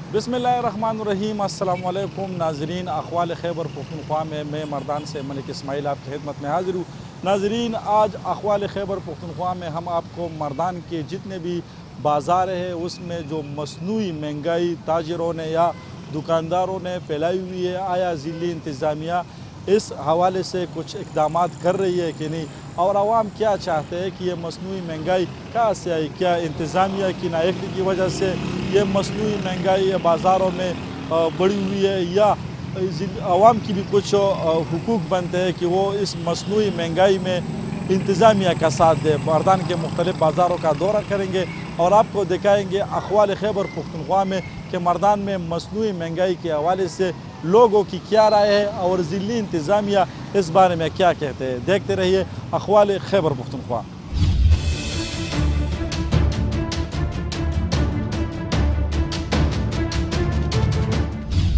बिस्मिल्लाहिर्रहमानिर्रहीम। अस्सलाम वालेकुम नाजरीन। अखबार खैबर पख्तूनख्वा में मैं मर्दान से मलिक इस्माइल आपकी खिदमत में हाजिर हूँ। नाजरीन, आज अखबार खैबर पख्तूनख्वा में हम आपको मर्दान के जितने भी बाज़ार है उसमें जो मसनूई महंगाई ताजरों ने या दुकानदारों ने फैलाई हुई है, आया ज़िली इंतज़ामिया इस हवाले से कुछ इक़दामात कर रही है कि नहीं, और आवाम क्या चाहते हैं कि ये मसनूई महंगाई कहाँ से आई, क्या इंतज़ामिया की नाअहली की वजह से ये मसनूई महंगाई बाज़ारों में बढ़ी हुई है, या आवाम की भी कुछ हुकूक बनते हैं कि वो इस मसनूई महंगाई में इंतज़ामिया का साथ दे। मर्दान के मुख्तलिफ़ बाज़ारों का दौरा करेंगे और आपको दिखाएंगे अखबार खैबर पख्तूनख्वा में कि मर्दान में मसनूई महंगाई के हवाले से लोगों की क्या राय है और ज़िली इंतज़ामिया इस बारे में क्या कहते हैं। देखते रहिए अखबार खैबर पख्तूनख्वा।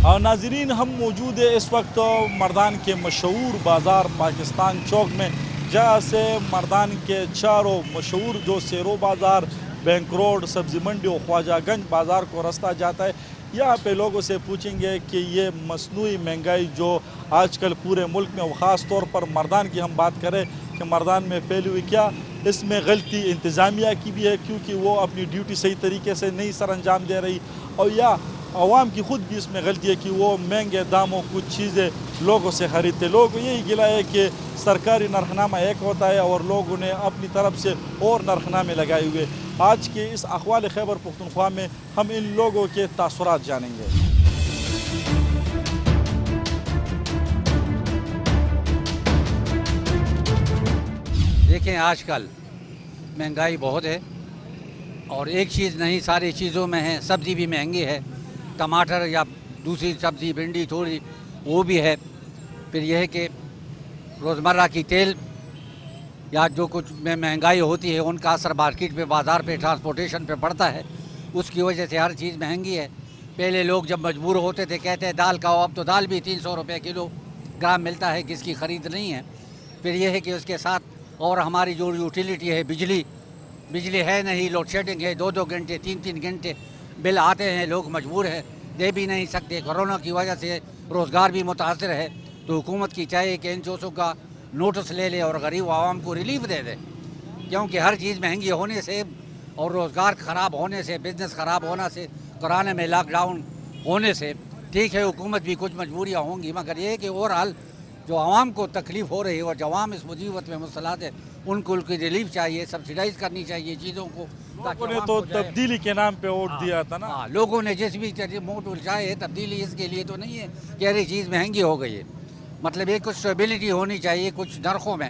और नाजरीन, हम मौजूद है इस वक्त मर्दान के मशहूर बाज़ार पाकिस्तान चौक में, जहाँ से मर्दान के चारों मशहूर जो सेरो बाज़ार, बैंक रोड, सब्ज़ी मंडी और ख्वाजागंज बाज़ार को रास्ता जाता है। यहाँ पे लोगों से पूछेंगे कि ये मसनूई महंगाई जो आजकल पूरे मुल्क में और ख़ास तौर पर मर्दान की हम बात करें कि मर्दान में फैली हुई, क्या इसमें गलती इंतज़ामिया की भी है क्योंकि वो अपनी ड्यूटी सही तरीके से नहीं सर अंजाम दे रही, और या आवाम की खुद भी इसमें गलती है कि वो महंगे दामों कुछ चीज़ें लोगों से ख़रीदते। लोग यही गिला है कि सरकारी नरखनामा एक होता है और लोगों ने अपनी तरफ से और नरखनामे लगाए हुए। आज के इस अखबार खैबर पख्तूनख्वा में हम इन लोगों के तासुरात जानेंगे। देखें, आजकल महंगाई बहुत है और एक चीज़ नहीं, सारी चीज़ों में है। सब्ज़ी भी महंगी है, टमाटर या दूसरी सब्ज़ी, भिंडी थोड़ी वो भी है। फिर यह है कि रोज़मर्रा की तेल या जो कुछ में महंगाई होती है उनका असर मार्केट पे, बाज़ार पे, ट्रांसपोर्टेशन पे पड़ता है। उसकी वजह से हर चीज़ महंगी है। पहले लोग जब मजबूर होते थे कहते हैं दाल खाओ, अब तो दाल भी 300 रुपये किलो ग्राम मिलता है, किसकी ख़रीद नहीं है। फिर यह है कि उसके साथ और हमारी जो यूटिलिटी है, बिजली है नहीं, लोड शेडिंग है, 2-2 घंटे 3-3 घंटे बिल आते हैं, लोग मजबूर हैं, दे भी नहीं सकते। कोरोना की वजह से रोज़गार भी मुतासर है, तो हुकूमत की चाहिए कि इन चीज़ों का नोटिस ले ले और गरीब आवाम को रिलीफ दे दे, क्योंकि हर चीज़ महंगी होने से और रोज़गार ख़राब होने से, बिज़नेस ख़राब होने से, कोरोना में लॉकडाउन होने से, ठीक है हुकूमत भी कुछ मजबूरियाँ होंगी, मगर ये है कि ओवरऑल जो आवाम को तकलीफ़ हो रही है और जो आवाम इस मुसीबत में मुब्तला है उनको उनकी रिलीफ चाहिए, सब्सिडाइज़ करनी चाहिए चीज़ों को। लोगों ने तो तब्दीली के नाम पे वोट दिया था ना। हाँ, लोगों ने जिस भी वोट उलझाए है, तब्दीली इसके लिए तो नहीं है कि हर चीज़ महंगी हो गई है। मतलब ये कुछ स्टेबिलिटी होनी चाहिए कुछ नरखों में,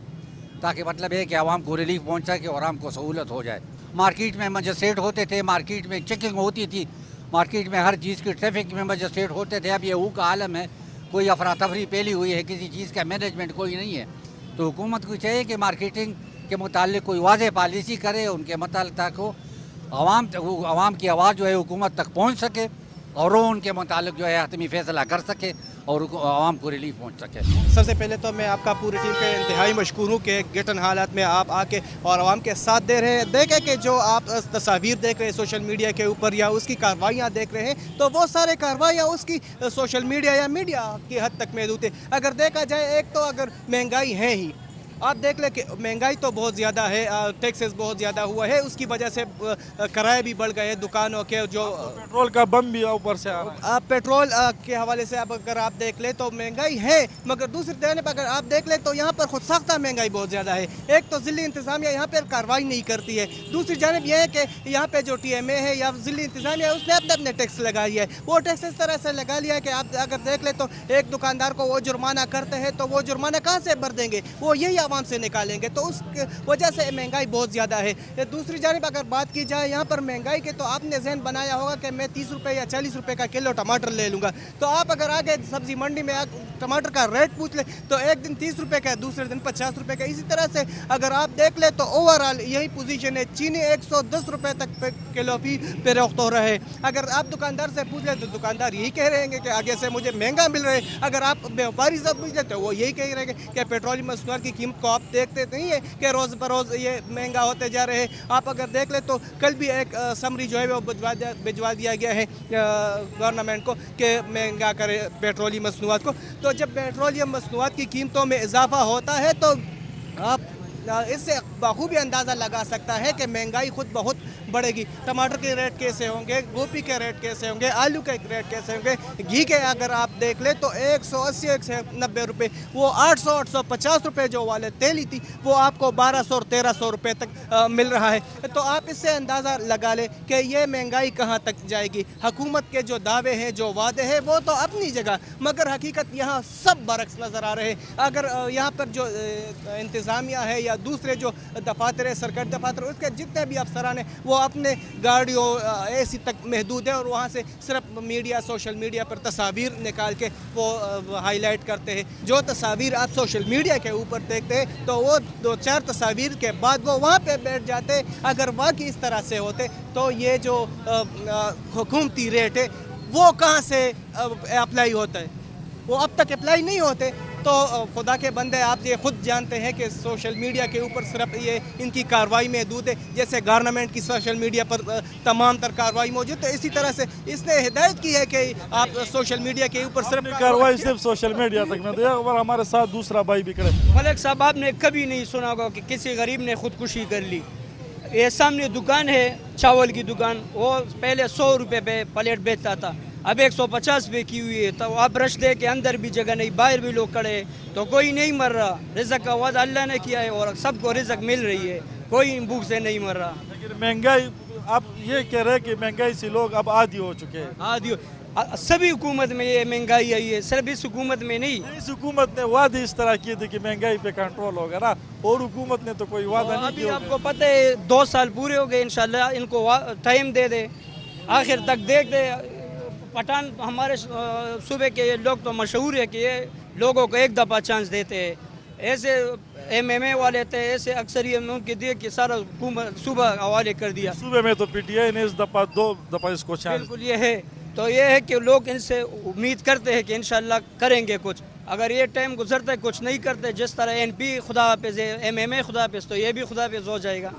ताकि मतलब है कि आवाम को रिलीफ पहुँच सके और आवाम को सहूलत हो जाए। मार्केट में मजिस्ट्रेट होते थे, मार्केट में चेकिंग होती थी, मार्केट में हर चीज़ की ट्रैफिक में मजिस्ट्रेट होते थे। अब ये ऊ का आलम है, कोई अफरा तफरी फैली हुई है, किसी चीज़ का मैनेजमेंट कोई नहीं है। तो हुकूमत को चाहिए कि मार्केटिंग के मुतालिक कोई वाज़ेह पॉलिसी करे, उनके मुतालिक ताकि आवाम की आवाज़ जो है हुकूमत तक पहुँच सके और वो उनके मुतालिक जो है हतमी फैसला कर सके और आवाम को रिलीफ पहुँच सके। सबसे पहले तो मैं आपका पूरी टीम के इंतहाई मशकूर हूँ कि गिटन हालात में आप आके और आवाम के साथ दे रहे हैं। देखें कि जो आप तस्वीर देख रहे हैं सोशल मीडिया के ऊपर या उसकी कार्रवाइयाँ देख रहे हैं, तो वो सारे कार्रवाइयाँ उसकी सोशल मीडिया या मीडिया की हद तक महदूद है। अगर देखा जाए, एक तो अगर महंगाई है ही, आप देख लें कि महंगाई तो बहुत ज़्यादा है, टैक्सेस बहुत ज़्यादा हुआ है, उसकी वजह से किराए भी बढ़ गए हैं दुकानों के। जो पेट्रोल का बम भी ऊपर से आ रहा है। पेट्रोल के हवाले से अब अगर आप देख लें तो महंगाई है, मगर दूसरी तरफ अगर आप देख लें तो यहाँ पर खुद साख्ता महंगाई बहुत ज़्यादा है। एक तो ज़िली इंतज़ामिया यहाँ पर कार्रवाई नहीं करती है, दूसरी जानब यह है कि यहाँ पे जो TMA है या ज़िली इंतज़ामिया है उसने अपने टैक्स लगाई है। वो टैक्स इस तरह से लगा लिया है कि आप अगर देख लें तो एक दुकानदार को वो जुर्माना करते हैं तो वो जुर्माना कहाँ से भर देंगे, वो यही आवाम से निकालेंगे, तो उस वजह से महंगाई बहुत ज़्यादा है। दूसरी जानिब अगर बात की जाए यहाँ पर महंगाई के, तो आपने जहन बनाया होगा कि मैं 30 रुपये या 40 रुपये का किलो टमाटर ले लूँगा, तो आप अगर आगे सब्ज़ी मंडी में टमाटर का रेट पूछ ले तो एक दिन 30 रुपये का, दूसरे दिन 50 रुपये का। इसी तरह से अगर आप देख ले तो ओवरऑल यही पोजीशन है। चीनी 110 रुपये तक किलो पे रोक हो रहा है। अगर आप दुकानदार से पूछ ले तो दुकानदार यही कह रहे हैं कि आगे से मुझे महंगा मिल रहा है। अगर आप व्यापारी से पूछ ले तो वो यही कह रहे हैं कि पेट्रोलियम मसनूआत की कीमत को आप देखते नहीं है कि रोज़ बरोज़ ये महंगा होते जा रहे हैं। आप अगर देख लें तो कल भी एक समरी जो है वो भिजवा दिया गया है गवर्नमेंट को कि महंगा करे पेट्रोलियम मसनूआत को। तो जब पेट्रोलियम मसनूआत की कीमतों में इजाफा होता है तो आप इससे बखूबी अंदाज़ा लगा सकता है कि महंगाई खुद बहुत बढ़ेगी। टमाटर के रेट कैसे होंगे, गोभी के रेट कैसे होंगे, आलू के रेट कैसे होंगे, घी के अगर आप देख ले तो 180 190 रुपये, वो 800 850 रुपये जो वाले तेली थी वो आपको 1200 और 1300 रुपये तक मिल रहा है। तो आप इससे अंदाज़ा लगा ले कि ये महंगाई कहाँ तक जाएगी। हुकूमत के जो दावे हैं, जो वादे हैं, वो तो अपनी जगह, मगर हकीकत यहाँ सब बरक्स नज़र आ रहे हैं। अगर यहाँ पर जो इंतज़ामिया है या दूसरे जो दफातर है, सरकारी दफातर, उसके जितने भी अफसरान हैं वो अपने गाड़ियों ऐसी तक महदूद है और वहाँ से सिर्फ मीडिया, सोशल मीडिया पर तस्वीर निकाल के वो हाईलाइट करते हैं। जो तस्वीर आप सोशल मीडिया के ऊपर देखते हैं तो वो 2-4 तस्वीर के बाद वो वहाँ पे बैठ जाते हैं। अगर वाकई इस तरह से होते तो ये जो हुकूमती रेट है वो कहाँ से अप्लाई होता है, वो अब तक अप्लाई नहीं होते। तो खुदा के बंदे, आप ये खुद जानते हैं कि सोशल मीडिया के ऊपर सिर्फ ये इनकी कार्रवाई महदूद है। जैसे गवर्नमेंट की सोशल मीडिया पर तमाम तर कार्रवाई मौजूद, तो इसी तरह से इसने हिदायत की है कि आप सोशल मीडिया के ऊपर सिर्फ कार्रवाई सिर्फ सोशल मीडिया तक में। तो और हमारे साथ दूसरा भाई भी खड़े। मलिक साहब, आपने कभी नहीं सुना होगा कि किसी गरीब ने खुदकुशी कर ली। ये सामने दुकान है, चावल की दुकान, वो पहले 100 रुपये पे प्लेट बेचता था, अब 150 रुपये की हुई है। तो आप रश दे के अंदर भी जगह नहीं, बाहर भी लोग खड़े, तो कोई नहीं मर रहा। रिज़्क़ का वादा अल्लाह ने किया है और सबको रिज़्क़ मिल रही है, कोई भूख से नहीं मर रहा। लेकिन महंगाई, आप ये कह रहे हैं कि महंगाई से लोग अब आदी हो चुके हैं। आदी सभी हुकूमत में ये महंगाई आई है, सिर्फ इस हुकूमत में नहीं। इस हुकूमत ने वादे इस तरह किए थे कि महंगाई पे कंट्रोल होगा ना, और हुकूमत ने तो कोई वादा नहीं अभी किया। आपको पता है 2 साल पूरे हो गए, इंशाल्लाह इनको टाइम दे दे, आखिर तक देख दे। पठान हमारे सूबे के लोग तो मशहूर है कि ये लोगों को एक दफ़ा चांस देते हैं। ऐसे MMA वाले थे, ऐसे अक्सर ही उनके दिए कि सारा सूबा हवाले कर दिया। सूबे में तो PTI ने इस दफ़ा 2 दफ़ा इसको चांस। बिल्कुल ये है, तो ये है कि लोग इनसे उम्मीद करते हैं कि इंशाल्लाह करेंगे कुछ। अगर ये टाइम गुजरता है कुछ नहीं करते, जिस तरह NP खुदा हाफिज़ है, MMA खुदा हाफिज़, तो ये भी खुदा हाफिज़ हो जाएगा।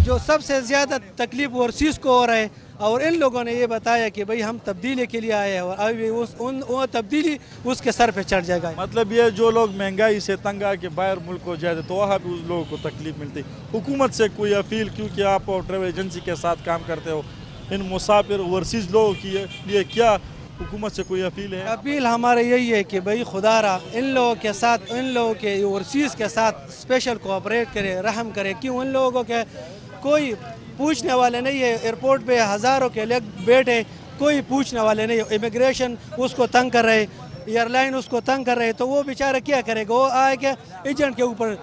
जो सबसे ज़्यादा तकलीफ ओवरसीज़ को हो रहा है, और इन लोगों ने ये बताया कि भाई हम तब्दीली के लिए आए हैं और अभी वो तब्दीली उसके सर पे चढ़ जाएगा। मतलब ये जो लोग महंगाई से तंग आके बाहर मुल्क को जाते तो वहाँ भी उस लोगों को तकलीफ मिलती। हुकूमत से कोई अपील, क्योंकि आप ट्रेवल एजेंसी के साथ काम करते हो, इन मुसाफिर ओवरसीज़ लोगों की लिए क्या हुकूमत से कोई अपील है? अपील हमारे यही है कि भाई खुदारा इन लोगों के साथ, इन लोगों के ओवरसीज़ के साथ स्पेशल कोऑपरेट करे, रहम करे। क्यों? इन लोगों के कोई पूछने वाले नहीं है। एयरपोर्ट पे हज़ारों के लोग बैठे, कोई पूछने वाले नहीं है। इमिग्रेशन उसको तंग कर रहे, एयरलाइन उसको तंग कर रहे, तो वो बेचारा क्या करेगा? वो आए के एजेंट के ऊपर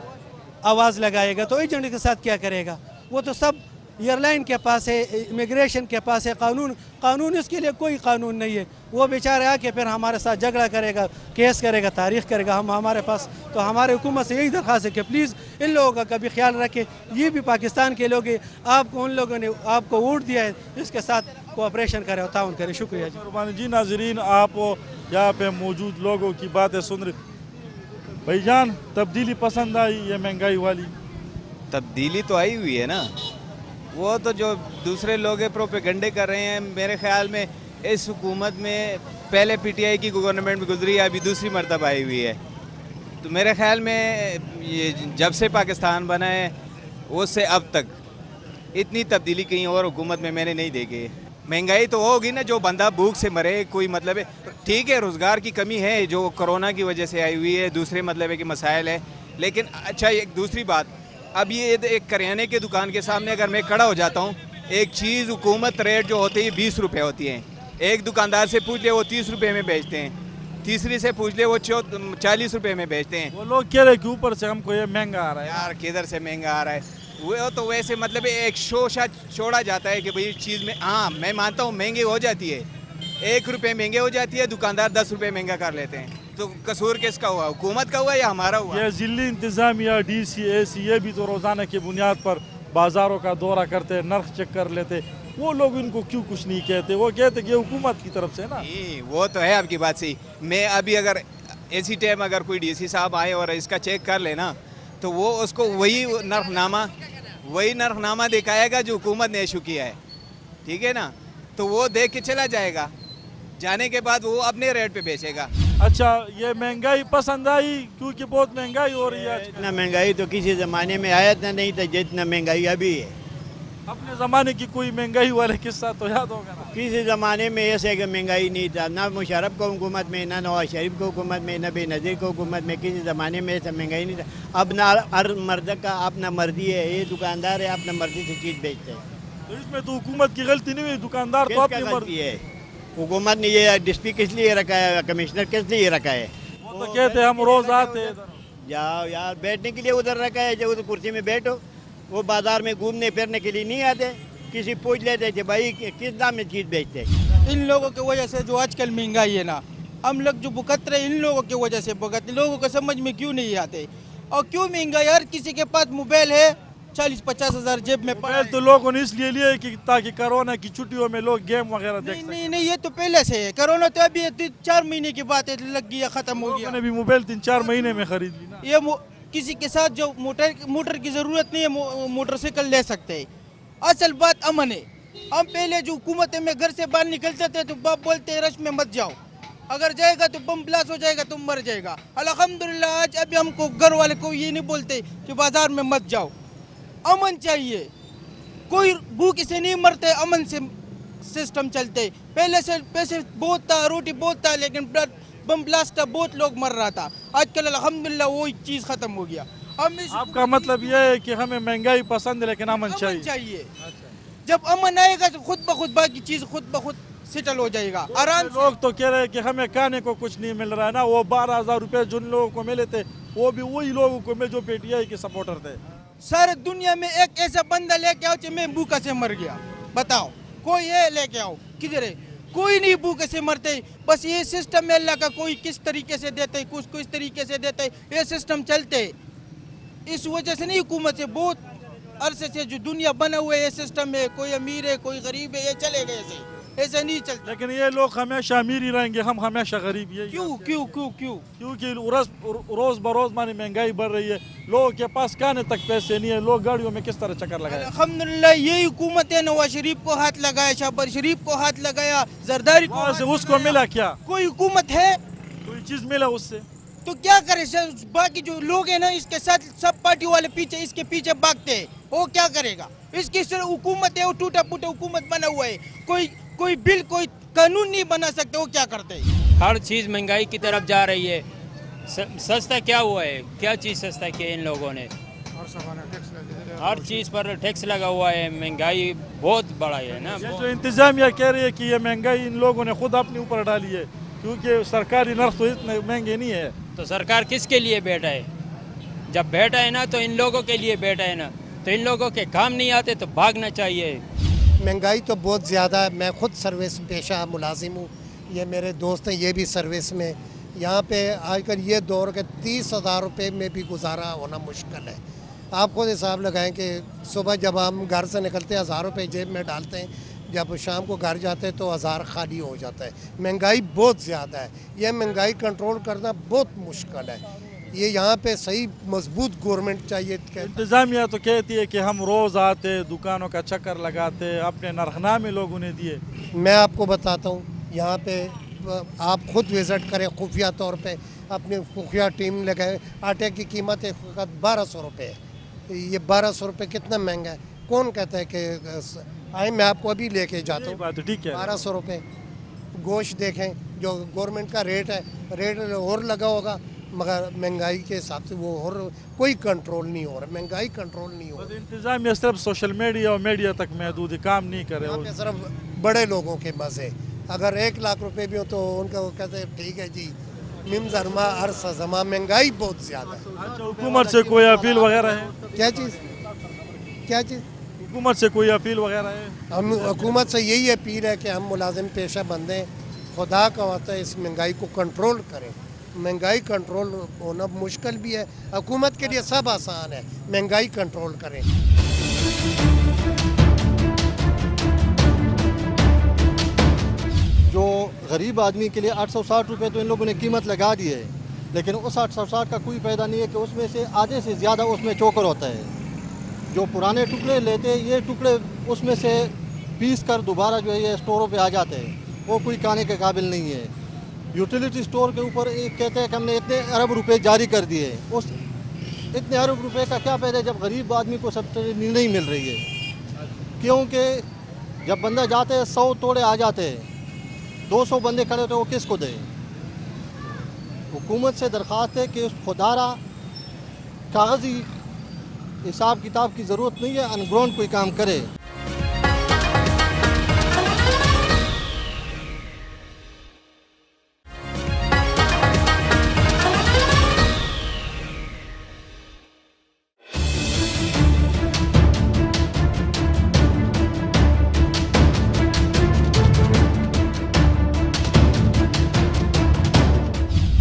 आवाज़ लगाएगा, तो एजेंट के साथ क्या करेगा? वो तो सब एयरलाइन के पास है, इमिग्रेशन के पास है कानून इसके लिए कोई कानून नहीं है। वो बेचारे आके फिर हमारे साथ झगड़ा करेगा, केस करेगा, तारीख करेगा हमारे पास। तो हमारे हुकूमत से यही दरख्वास्त है कि प्लीज़ इन लोगों का कभी ख्याल रखें। ये भी पाकिस्तान के लोग हैं, आपको उन लोगों ने आपको वोट दिया है, इसके साथ कोऑपरेशन करें और ताउन करें। शुक्रिया जी। मेहरबानी जी। नाजरीन, आप यहाँ पे मौजूद लोगों की बातें सुन रहे। भाईजान, तब्दीली पसंद आई ये महंगाई वाली? तब्दीली तो आई हुई है ना, वो तो जो दूसरे लोग प्रोपेगंडे कर रहे हैं। मेरे ख्याल में इस हुकूमत में पहले PTI की गवर्नमेंट में गुजरी है, अभी दूसरी मरतबा आई हुई है। तो मेरे ख्याल में ये जब से पाकिस्तान बना है उससे अब तक इतनी तब्दीली कहीं और हुकूमत में मैंने नहीं देखी है। महंगाई तो होगी ना, जो बंदा भूख से मरे, कोई मतलब है। ठीक है, रोज़गार की कमी है जो कोरोना की वजह से आई हुई है, दूसरे मतलब है कि मसाइल है। लेकिन अच्छा, एक दूसरी बात, अब ये एक करियाने के दुकान के सामने अगर मैं खड़ा हो जाता हूँ, एक चीज़ हुकूमत रेट जो होती है 20 रुपये होती है, एक दुकानदार से पूछ ले वो 30 रुपये में बेचते हैं, तीसरी से पूछ ले वो 40 रुपये में बेचते हैं। वो लोग कह रहे कि ऊपर से हमको ये महंगा आ रहा है। यार किधर से महंगा आ रहा है? वो तो वैसे मतलब एक शोशा छोड़ा जाता है कि भाई इस चीज़ में, हाँ मैं मानता हूँ महंगी हो जाती है, 1 रुपये महंगे हो जाती है, दुकानदार 10 रुपये महंगा कर लेते हैं। तो कसूर किसका हुआ, हुकूमत का हुआ या हमारा हुआ? ये ज़िली इंतज़ामिया, DC, AC ये भी तो रोज़ाना की बुनियाद पर बाज़ारों का दौरा करते, नर्ख चेक कर लेते, वो लोग इनको क्यों कुछ नहीं कहते? वो कहते कि हुकूमत की तरफ से ना। नहीं, वो तो है आपकी बात सही। मैं अभी अगर ऐसी टाइम अगर कोई DC साहब आए और इसका चेक कर लेना, तो वो उसको वही नर्खनामा दिखाएगा जो हुकूमत ने इशू किया है, ठीक है ना? तो वो देख के चला जाएगा, जाने के बाद वो अपने रेट पे बेचेगा। अच्छा, ये महंगाई पसंद आई क्योंकि बहुत महंगाई हो रही है आजकल। इतना महंगाई तो किसी ज़माने में आया था नहीं था जितना महंगाई अभी है। अपने ज़माने की कोई महंगाई वाले किस्सा तो याद होगा ना? किसी ज़माने में ऐसे कि महंगाई नहीं था, ना मुशर्रफ को हुकूमत में, ना नवाज शरीफ को हुकूमत में, ना बेनज़ीर को हुकूमत में, किसी ज़माने में ऐसा महंगाई नहीं था। अब ना हर मर्द का अपना मर्जी है, ये दुकानदार है अपना मर्जी से चीज़ बेचते हैं। तो इसमें तो हुकूमत की गलती नहीं हुई, दुकानदार तो अपनी मर्जी है। हुकूमत ने ये डिस्ट्रिक्ट किस लिए रखा है, कमिश्नर किस लिए रखा है? वो तो कहते हम रोज आते जाओ यार, बैठने के लिए उधर रखा है, जो उधर कुर्सी में बैठो। वो बाजार में घूमने फिरने के लिए नहीं आते, किसी पूछ लेते थे भाई किस दाम में चीज़ बेचते हैं। इन लोगों की वजह से जो आजकल महंगाई है ना, हम लोग जो भुगत रहे इन लोगों की वजह से भुगत, लोगों को समझ में क्यों नहीं आते। और क्यों महंगाई, हर किसी के पास मोबाइल है, 40-50 हज़ार जेब में पड़ा है। तो लोगों ने इसलिए लिए कि ताकि कोरोना की छुट्टियों में लोग गेम वगैरह देख सकें। नहीं, ये तो पहले से है। कोरोना तो अभी 4 महीने की बात है, लग गया, खत्म हो गया। मैंने भी मोबाइल 3-4 महीने में खरीद ली ना। ये किसी के साथ जो मोटर की जरूरत नहीं है, मोटरसाइकिल ले सकते हैं। असल बात अमन है। हम पहले जो हुकूमत में घर से बाहर निकलते थे तो बाप बोलते रश में मत जाओ, अगर जाएगा तो बम ब्लास्ट हो जाएगा, तुम मर जाएगा। अल्हम्दुलिल्लाह आज अभी हमको घर वाले को ये नहीं बोलते कि बाजार में मत जाओ। अमन चाहिए, कोई भूख से नहीं मरते, अमन से सिस्टम चलते। पहले से पैसे बहुत था, रोटी बहुत था, लेकिन बम ब्लास्ट था, बहुत लोग मर रहा था। आजकल अल्हम्दुलिल्लाह वो चीज़ खत्म हो गया। आपका मतलब ये है कि हमें महंगाई पसंद है लेकिन अमन चाहिए। जब अमन आएगा तो खुद ब खुद बाकी चीज़ खुद ब खुद सेटल हो जाएगा आराम से। लोग तो कह रहे हैं कि हमें खाने को कुछ नहीं मिल रहा है ना। वो 12,000 रुपये जिन लोगों को मिले थे वो भी वही लोगों को मिले जो PTI के सपोर्टर थे। सारे दुनिया में एक ऐसा बंदा लेके आओ जो मैं भूखा से मर गया, बताओ कोई है? लेके आओ, किधर है? कोई नहीं भूखे से मरते। बस ये सिस्टम है अल्लाह का, कोई किस तरीके से देते है, कुछ किस तरीके से देते है, ये सिस्टम चलते। इस वजह से नहीं, हुकूमत से बहुत अरसे से जो दुनिया बना हुआ है ये सिस्टम है, कोई अमीर है कोई गरीब है, ये चलेगा ऐसे नहीं चलता। लेकिन ये लोग हमेशा अमीर ही रहेंगे, हम हमेशा गरीब। ये क्योंकि रोज बरोज मानी महंगाई बढ़ रही है, लोगों के पास खाने तक पैसे नहीं है, लोग गाड़ियों में किस तरह चक्कर लगाए। अल्हम्दुलिल्लाह यही हुकूमत है, नवाज शरीफ को हाथ लगाया, शहबाज शरीफ को हाथ लगाया, जरदारी को, उसको मिला क्या? कोई हुकूमत है, कोई चीज मिला उससे तो क्या करे? बाकी जो लोग हैं ना इसके साथ, सब पार्टी वाले पीछे इसके पीछे भागते हैं, वो क्या करेगा? इसकी सिर्फ हुकूमत है, वो टूटा फूटा हुकूमत बना हुआ है, कोई बिल कोई कानून नहीं बना सकते, वो क्या करते हैं? हर चीज़ महंगाई की तरफ जा रही है। सस्ता क्या हुआ है? क्या चीज़ सस्ता की है इन लोगों ने? हर चीज़ पर टैक्स लगा हुआ है, महंगाई बहुत बड़ा है ना। जो इंतजामिया कह रही है कि ये महंगाई इन लोगों ने खुद अपने ऊपर डाली है, क्योंकि सरकारी नर्ख तो इतने महंगे नहीं है। तो सरकार किसके लिए बैठा है? जब बैठा है ना तो इन लोगों के लिए बैठा है ना, तो इन लोगों के काम नहीं आते तो भागना चाहिए। महंगाई तो बहुत ज़्यादा है। मैं खुद सर्विस पेशा मुलाजिम हूँ, ये मेरे दोस्त हैं ये भी सर्विस में। यहाँ पे आजकल ये दौर के 30,000 रुपये में भी गुजारा होना मुश्किल है। आप खुद हिसाब लगाएं कि सुबह जब हम घर से निकलते हैं 1,000 रुपये जेब में डालते हैं, जब शाम को घर जाते हैं तो 1,000 खाली हो जाता है। महंगाई बहुत ज़्यादा है, ये महंगाई कंट्रोल करना बहुत मुश्किल है। ये यहाँ पे सही मजबूत गवर्नमेंट चाहिए। इंतज़ामिया तो कहती है कि हम रोज़ आते, दुकानों का चक्कर लगाते, अपने नरखनामे लोग उन्हें दिए। मैं आपको बताता हूँ, यहाँ पे आप खुद विज़िट करें खुफिया तौर पे, अपनी खुफिया टीम लगाए। आटे की कीमत एक 1,200 रुपये है। ये 1,200 रुपये कितना महंगा है? कौन कहता है कि आए मैं आपको अभी लेके जाता हूँ। ठीक है, 1,200 रुपये। गोश्त देखें जो गवर्नमेंट का रेट है, रेट और लगा होगा, मगर महंगाई के हिसाब से वो और कोई कंट्रोल नहीं हो रहा, महंगाई कंट्रोल नहीं हो रहा। इंतजामिया सिर्फ सोशल मीडिया और मीडिया तक महदूद काम नहीं करे। सिर्फ बड़े लोगों के मज़े, अगर 1 लाख रुपए भी हो तो उनका वो कहते हैं ठीक है जी, मिमजरमा अर्स जमा। महंगाई बहुत ज़्यादा है। अच्छा, हुकूमत से कोई अपील वगैरह है? क्या चीज़? हुकूमत से कोई अपील वगैरह है? हम हुकूमत से यही अपील है कि हम मुलाजिम पेशा बंदे, खुदा का वास्ता इस महंगाई को कंट्रोल करें। महंगाई कंट्रोल होना मुश्किल भी है, हुकूमत के लिए सब आसान है, महंगाई कंट्रोल करें। जो गरीब आदमी के लिए 860 रुपये तो इन लोगों ने कीमत लगा दी है, लेकिन उस 860 का कोई फ़ायदा नहीं है कि उसमें से आधे से ज़्यादा उसमें चोकर होता है। जो पुराने टुकड़े लेते हैं, ये टुकड़े उसमें से पीस कर दोबारा जो है ये स्टोरों पे आ जाते हैं, वो कोई खाने के काबिल नहीं है। यूटिलिटी स्टोर के ऊपर एक कहते हैं कि हमने इतने अरब रुपए जारी कर दिए, उस इतने अरब रुपए का क्या फ़ायदा जब गरीब आदमी को सब्सिडी नहीं मिल रही है। क्योंकि जब बंदा जाते हैं 100 तोड़े आ जाते हैं, 200 बंदे खड़े होते हैं, वो किसको दे। हुकूमत से दरख्वास्त है कि उस खुदारा कागज़ी हिसाब किताब की ज़रूरत नहीं है, अनग्राउंड कोई काम करे।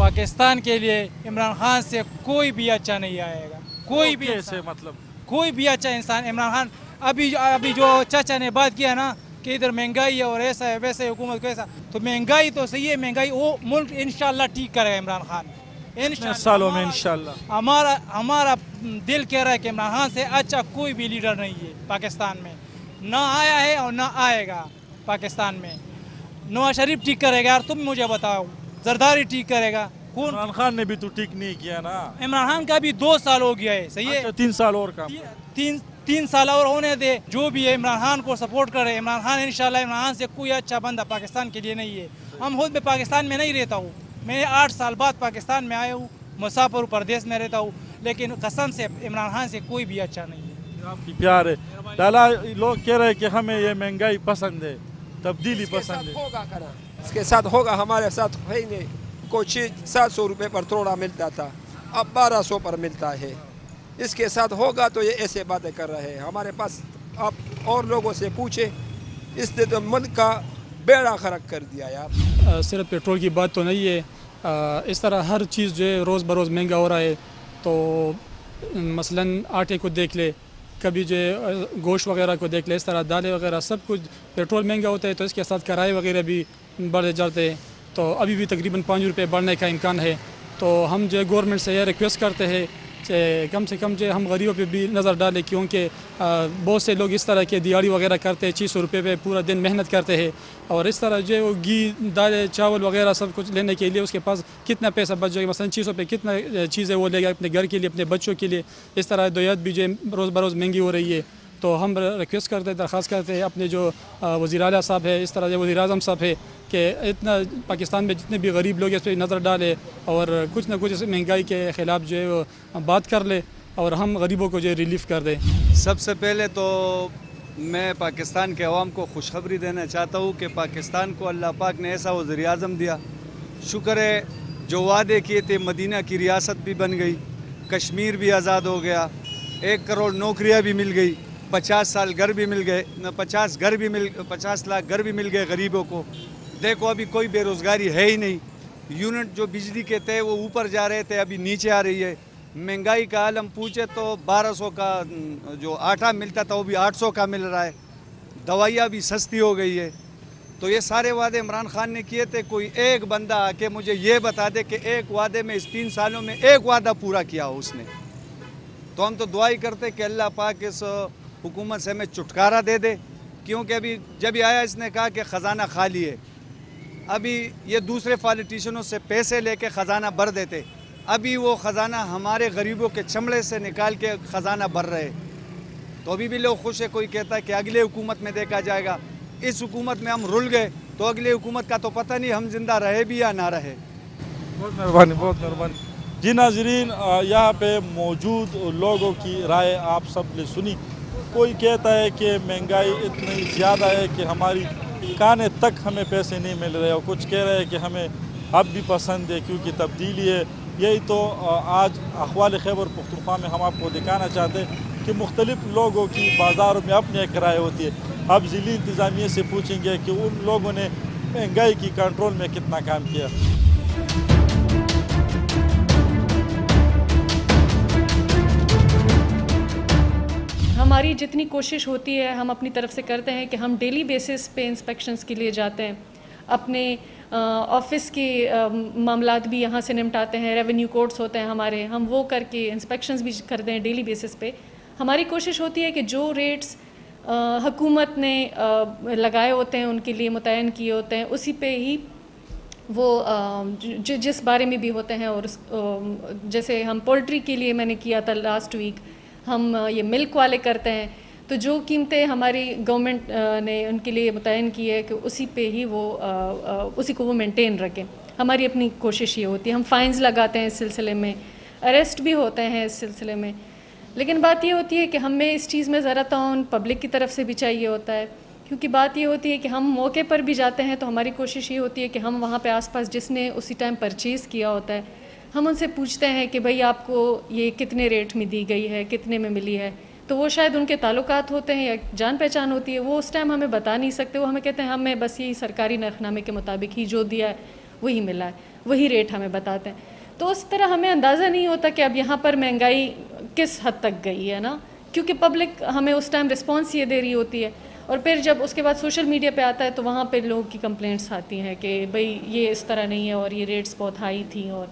पाकिस्तान के लिए इमरान खान से कोई भी अच्छा नहीं आएगा, कोई भी कैसे मतलब कोई भी अच्छा इंसान। इमरान खान अभी जो चाचा ने बात किया ना कि इधर महंगाई है और ऐसा है वैसे हुकूमत को ऐसा, तो महंगाई तो सही है, महंगाई वो मुल्क इंशाल्लाह ठीक करेगा इमरान खान इंशाल्लाह सालों में इंशाल्लाह। हमारा दिल कह रहा है कि इमरान खान से अच्छा कोई भी लीडर नहीं है पाकिस्तान में, ना आया है और ना आएगा पाकिस्तान में। नवाज शरीफ ठीक करेगा यार, तुम मुझे बताओ, जरदारी ठीक करेगा, कौन? इमरान खान ने भी तो ठीक नहीं किया ना। इमरान खान का भी 2 साल हो गया है, सही है। अच्छा, 3 साल और काम, 3 साल और होने दे। जो भी है इमरान खान को सपोर्ट करे, इमरान खान इंशाल्लाह। इमरान खान से कोई अच्छा बंदा पाकिस्तान के लिए नहीं है। हम खुद में पाकिस्तान में नहीं रहता हूँ, मैं 8 साल बाद पाकिस्तान में आया हूँ, मुसाफिर प्रदेश में रहता हूँ, लेकिन कसम से इमरान खान से कोई भी अच्छा नहीं है। आपकी प्यार है लाला। लोग कह रहे हैं कि हमें ये महंगाई पसंद है, तब्दीली पसंद है। होगा करना, इसके साथ होगा, हमारे साथ है ही नहीं। कुछ 700 रुपये पर थोड़ा मिलता था, अब 1200 पर मिलता है। इसके साथ होगा तो ये ऐसे बातें कर रहे हैं। हमारे पास आप और लोगों से पूछे, इसने तो मुल्क का बेड़ा खरक कर दिया यार। सिर्फ पेट्रोल की बात तो नहीं है, इस तरह हर चीज़ जो है रोज़ बरोज़ महंगा हो रहा है। तो मसलन आटे को देख ले, कभी जो गोश्त वगैरह को देख ले, इस तरह दालें वगैरह सब कुछ, पेट्रोल महंगा होता है तो इसके साथ किराए वगैरह भी बढ़ जाते हैं। तो अभी भी तकरीबन 5 रुपये बढ़ने का इम्कान है। तो हम जो गवर्नमेंट से यह रिक्वेस्ट करते हैं कि कम से कम जो हम गरीबों पे भी नज़र डालें, क्योंकि बहुत से लोग इस तरह के दिहाड़ी वगैरह करते हैं, 600 रुपये पे पूरा दिन मेहनत करते हैं, और इस तरह जो वो घी दालें चावल वगैरह सब कुछ लेने के लिए उसके पास कितना पैसा बच जाएगा। मसलन 600 पे कितना चीज़ें वो लेगा अपने घर के लिए, अपने बच्चों के लिए। इस तरह दवाइयात भी जो रोज़ बरोज़ महंगी हो रही है। तो हम रिक्वेस्ट करते हैं, दरख्वास्त करते हैं अपने जो वज़ीर आला साहब है, इस तरह जो वज़ीर आज़म साहब है, कि इतना पाकिस्तान में जितने भी गरीब लोग इस पर नज़र डाले और कुछ ना कुछ इस महंगाई के ख़िलाफ़ जो है वो बात कर ले और हम गरीबों को जो रिलीफ़ कर दें। सबसे पहले तो मैं पाकिस्तान के अवाम को खुशखबरी देना चाहता हूँ कि पाकिस्तान को अल्लाह पाक ने ऐसा वज़ीर आज़म दिया, शुक्र है। जो वादे किए थे, मदीना की रियासत भी बन गई, कश्मीर भी आज़ाद हो गया, 1 करोड़ नौकरियाँ भी मिल गई, 50 साल घर भी मिल गए, 50 लाख घर भी मिल गए गरीबों को। देखो अभी कोई बेरोज़गारी है ही नहीं। यूनिट जो बिजली के थे वो ऊपर जा रहे थे, अभी नीचे आ रही है। महंगाई का हाल हम पूछे तो 1200 का जो आटा मिलता था वो भी 800 का मिल रहा है। दवाइयाँ भी सस्ती हो गई है। तो ये सारे वादे इमरान खान ने किए थे। कोई एक बंदा आके मुझे ये बता दे कि एक वादे में इस 3 सालों में एक वादा पूरा किया हो उसने। तो हम तो दुआ ही करते कि अल्लाह पाक इस हुकूमत से हमें छुटकारा दे दे, क्योंकि अभी जब भी आया इसने कहा कि ख़जाना खाली है। अभी ये दूसरे पॉलिटिशियनों से पैसे लेके ख़जाना भर देते, अभी वो ख़जाना हमारे गरीबों के चमड़े से निकाल के ख़जाना भर रहे। तो अभी भी लोग खुश है। कोई कहता है कि अगले हुकूमत में देखा जाएगा। इस हुकूमत में हम रुल गए तो अगले हुकूमत का तो पता नहीं हम जिंदा रहे भी या ना रहे। बहुत मेहरबानी, बहुत मेहरबानी। जी नाज़रीन, यहाँ पे मौजूद लोगों की राय आप सब ने सुनी। कोई कहता है कि महंगाई इतनी ज़्यादा है कि हमारी खाने तक हमें पैसे नहीं मिल रहे, और कुछ कह रहे हैं कि हमें अब भी पसंद है क्योंकि तब्दीली है। यही तो आज अखवाल खैबर पख्तूनख्वा में हम आपको दिखाना चाहते हैं कि मुख्तलिफ़ लोगों की बाज़ारों में अपनी एक राय होती है। अब ज़िली इंतज़ामिया से पूछेंगे कि उन लोगों ने महंगाई की कंट्रोल में कितना काम किया। हमारी जितनी कोशिश होती है हम अपनी तरफ से करते हैं कि हम डेली बेसिस पे इंस्पेक्शंस के लिए जाते हैं, अपने ऑफिस के मामलात भी यहाँ से निपटाते हैं, रेवेन्यू कोर्ट्स होते हैं हमारे, हम वो करके इंस्पेक्शंस भी करते हैं डेली बेसिस पे। हमारी कोशिश होती है कि जो रेट्स हुकूमत ने लगाए होते हैं, उनके लिए मुतय्यन किए होते हैं, उसी पे ही वो जिस बारे में भी होते हैं। और जैसे हम पोल्ट्री के लिए मैंने किया था लास्ट वीक, हम ये मिल्क वाले करते हैं, तो जो कीमतें हमारी गवर्नमेंट ने उनके लिए मुतय्यन की है कि उसी पे ही वो उसी को वो मेंटेन रखें। हमारी अपनी कोशिश ये होती है। हम फ़ाइन्स लगाते हैं इस सिलसिले में, अरेस्ट भी होते हैं इस सिलसिले में। लेकिन बात ये होती है कि हमें इस चीज़ में ज़रा ताउन पब्लिक की तरफ से भी चाहिए होता है, क्योंकि बात ये होती है कि हम मौके पर भी जाते हैं तो हमारी कोशिश ये होती है कि हम वहाँ पे आसपास जिसने उसी टाइम परचेज़ किया होता है, हम उनसे पूछते हैं कि भाई आपको ये कितने रेट में दी गई है, कितने में मिली है। तो वो शायद उनके ताल्लुकात होते हैं या जान पहचान होती है, वो उस टाइम हमें बता नहीं सकते। वो हमें कहते हैं हमें बस यही सरकारी नरखनामे के मुताबिक ही जो दिया है वही मिला है, वही रेट हमें बताते हैं। तो उस तरह हमें अंदाज़ा नहीं होता कि अब यहाँ पर महंगाई किस हद तक गई है ना, क्योंकि पब्लिक हमें उस टाइम रिस्पॉन्स ये दे रही होती है। और फिर जब उसके बाद सोशल मीडिया पे आता है तो वहाँ पे लोगों की कंप्लेंट्स आती हैं कि भाई ये इस तरह नहीं है और ये रेट्स बहुत हाई थी। और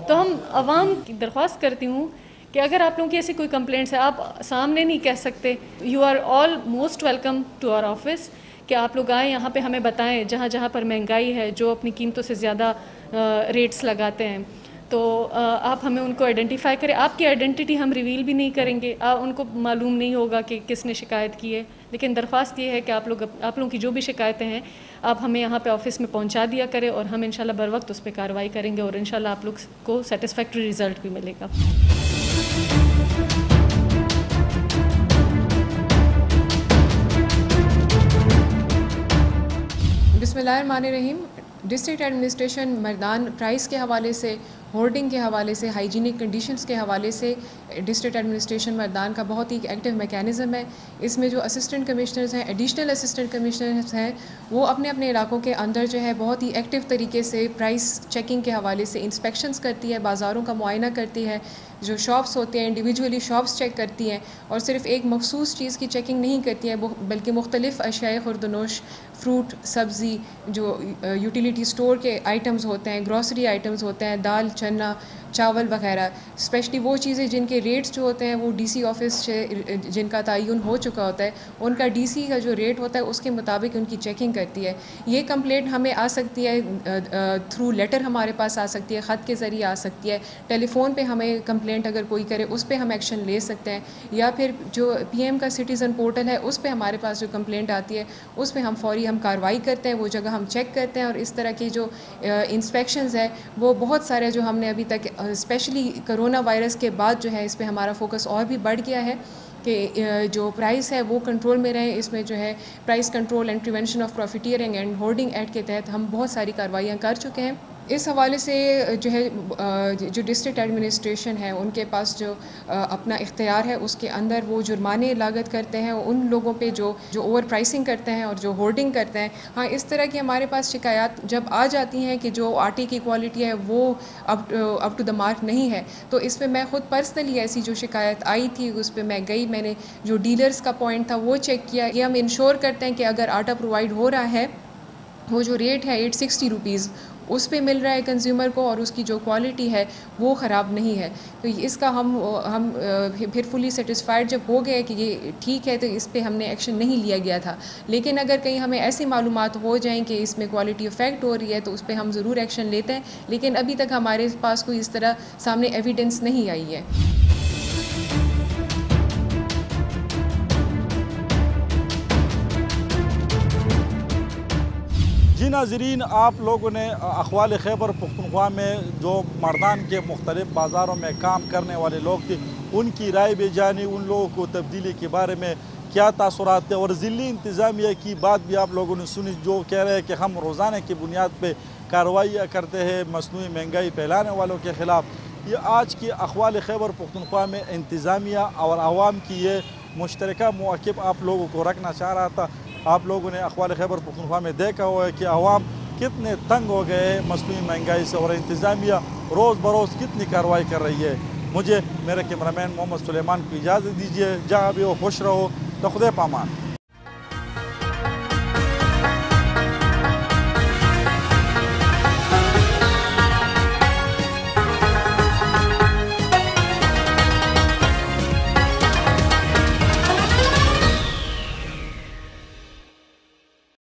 तो हम आवाम की दरख्वास्त करती हूँ कि अगर आप लोगों की ऐसी कोई कंप्लेंट्स है, आप सामने नहीं कह सकते, you are all most welcome to our office, कि आप लोग आएँ यहाँ पे हमें बताएं जहाँ जहाँ पर महंगाई है, जो अपनी कीमतों से ज़्यादा रेट्स लगाते हैं, तो आप हमें उनको आइडेंटिफाई करें। आपकी आइडेंटिटी हम रिवील भी नहीं करेंगे, उनको मालूम नहीं होगा कि किसने शिकायत की है। लेकिन दरख्वास्त ये है कि आप लोगों की जो भी शिकायतें हैं आप हमें यहाँ पे ऑफिस में पहुँचा दिया करें, और हम इंशाल्लाह बर वक्त उस पर कार्रवाई करेंगे और इंशाल्लाह आप लोग को सेटिस्फैक्ट्री रिज़ल्ट भी मिलेगा। बिस्मिल्लाहिर्रहमानिर्रहीम। डिस्ट्रिक्ट एडमिनिस्ट्रेशन मर्दान प्राइस के हवाले से, होर्डिंग के हवाले से, हाइजीनिक कंडीशंस के हवाले से डिस्ट्रिक्ट एडमिनिस्ट्रेशन मर्दान का बहुत ही एक्टिव मैकेनिज़्म है। इसमें जो असिस्टेंट कमिश्नर्स हैं, एडिशनल असिस्टेंट कमिश्नर्स हैं, वो अपने अपने इलाकों के अंदर जो है बहुत ही एक्टिव तरीके से प्राइस चेकिंग के हवाले से इंस्पेक्शंस करती है, बाज़ारों का मुआयना करती है, जो शॉप्स होते हैं इंडिविजुअली शॉप्स चेक करती हैं, और सिर्फ एक मखसूस चीज़ की चेकिंग नहीं करती है बल्कि मुख्तलिफ़ अशियाए खुर्दनोश, फ्रूट, सब्ज़ी, जो यूटिलिटी स्टोर के आइटम्स होते हैं, ग्रॉसरी आइटम्स होते हैं, दाल, चना, चावल वगैरह, स्पेशली वो चीज़ें जिनके रेट्स जो होते हैं वो डीसी ऑफिस से जिनका तयन हो चुका होता है, उनका डीसी का जो रेट होता है उसके मुताबिक उनकी चेकिंग करती है। ये कंप्लेंट हमें आ सकती है थ्रू लेटर, हमारे पास आ सकती है, ख़त के ज़रिए आ सकती है, टेलीफोन पे हमें कंप्लेंट अगर कोई करे उस पर हम एक्शन ले सकते हैं, या फिर जो PM का सिटीज़न पोर्टल है उस पर हमारे पास जो कंप्लेंट आती है उस पर हम फौरी हम कार्रवाई करते हैं, वो जगह हम चेक करते हैं। और इस तरह की जो इंस्पेक्शंस है वो बहुत सारे जो हमने अभी तक स्पेशली कोरोना वायरस के बाद जो है इस पे हमारा फोकस और भी बढ़ गया है कि जो प्राइस है वो कंट्रोल में रहे। इसमें जो है price control and prevention of profiteering and hoarding act के तहत हम बहुत सारी कार्रवाइयाँ कर चुके हैं। इस हवाले से जो है जो डिस्ट्रिक्ट एडमिनिस्ट्रेशन है उनके पास जो अपना इख्तियार है उसके अंदर वो जुर्माने लागत करते हैं उन लोगों पे जो ओवर प्राइसिंग करते हैं और जो होर्डिंग करते हैं। हाँ, इस तरह की हमारे पास शिकायत जब आ जाती हैं कि जो आटे की क्वालिटी है वो अप टू द मार्क नहीं है, तो इस पर मैं ख़ुद पर्सनली ऐसी जो शिकायत आई थी उस पर मैं गई, मैंने जो डीलर्स का पॉइंट था वो चेक किया। ये हम इंश्योर करते हैं कि अगर आटा प्रोवाइड हो रहा है वो जो रेट है 860 रुपीज़ उस पे मिल रहा है कंज्यूमर को और उसकी जो क्वालिटी है वो ख़राब नहीं है, तो इसका हम फिर फुली सेटिस्फाइड जब हो गए कि ये ठीक है तो इस पे हमने एक्शन नहीं लिया गया था। लेकिन अगर कहीं हमें ऐसी मालूमात हो जाएं कि इसमें क्वालिटी अफेक्ट हो रही है तो उस पे हम ज़रूर एक्शन लेते हैं, लेकिन अभी तक हमारे पास कोई इस तरह सामने एविडेंस नहीं आई है। जी नाज़रीन, आप लोगों ने अखवाल खैबर पख्तूनख्वा में जो मर्दान के मुख्तलिफ़ बाज़ारों में काम करने वाले लोग थे उनकी राय भी जानी, उन लोगों को तब्दीली के बारे में क्या तासुरात थे, और ज़िली इंतज़ामिया की बात भी आप लोगों ने सुनी जो कह रहे हैं कि हम रोज़ाना की बुनियाद पर कार्रवाइयाँ करते हैं मसनूई महंगाई फैलाने वालों के ख़िलाफ़। ये आज की अखवाल खैबर पख्तूनख्वा में इंतज़ामिया और आवाम की ये मुश्तरका मौक़िफ़ आप लोगों को रखना चाह रहा था। आप लोगों ने अखबार खैबर पख्तूनख्वा में देखा हुआ है कि अवाम کتنے تنگ ہو گئے مصنوعی مہنگائی سے اور انتظامیہ روز بروز کتنی کارروائی کر رہی ہے۔ مجھے میرے کیمرہ مین محمد سلیمان کو اجازت دیجیے، جہاں بھی ہو خوش رہو، تو خدا پامان۔